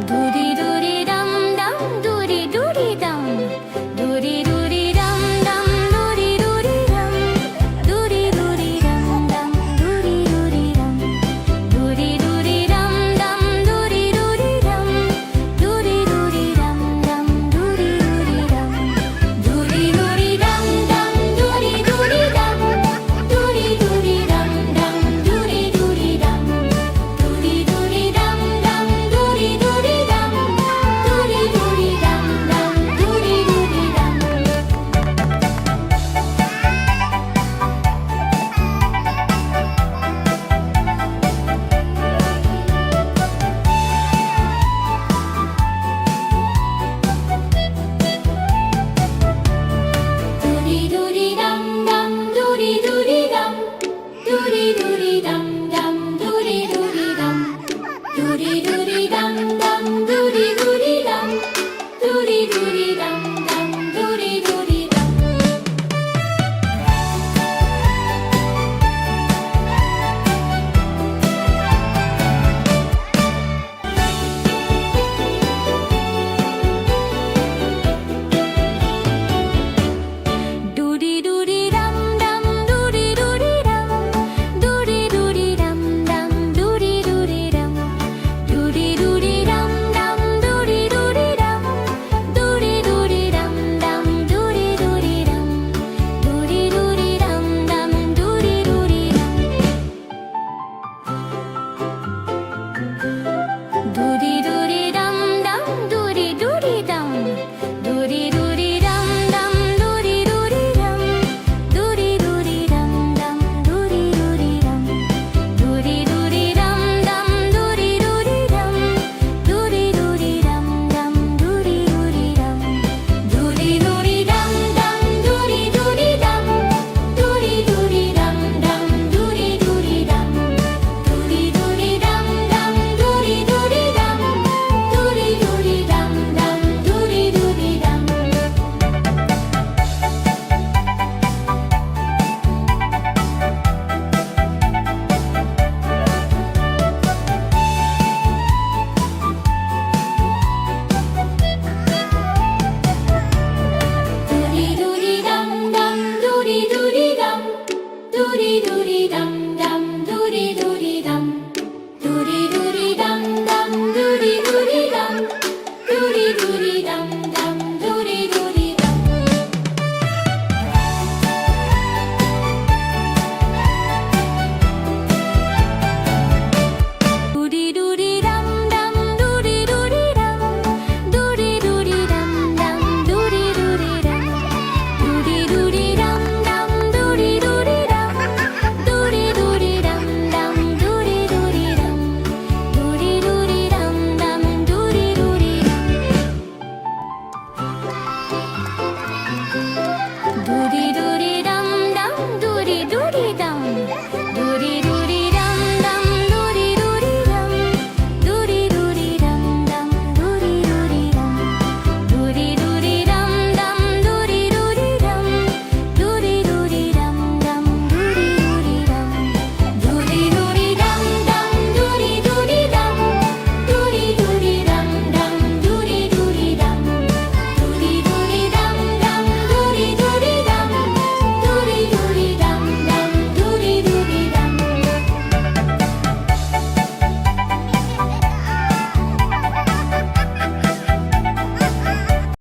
Duri duri dum dum, duri duri dum, duri duri dum dum, duri duri dum, duri duri dum dum, duri duri dum, duri duri dum dum, duri duri dum, duri duri dum dum, duri duri dum, duri duri dum dum, duri duri dum, duri duri dum dum, duri duri dum, duri duri dum dum, duri duri dum, duri duri dum dum, duri duri dum. Duri duri dum dum, duri duri dum, duri duri dum dum, duri duri dum, duri duri dum dum, duri duri dum, duri duri dum dum, duri duri dum. Duri duri dum dum, duri duri dum, duri duri dum dum, duri duri dum, duri duri dum dum, duri duri dum, duri duri dum dum, duri duri dum, duri duri dum dum, duri duri dum. Duri duri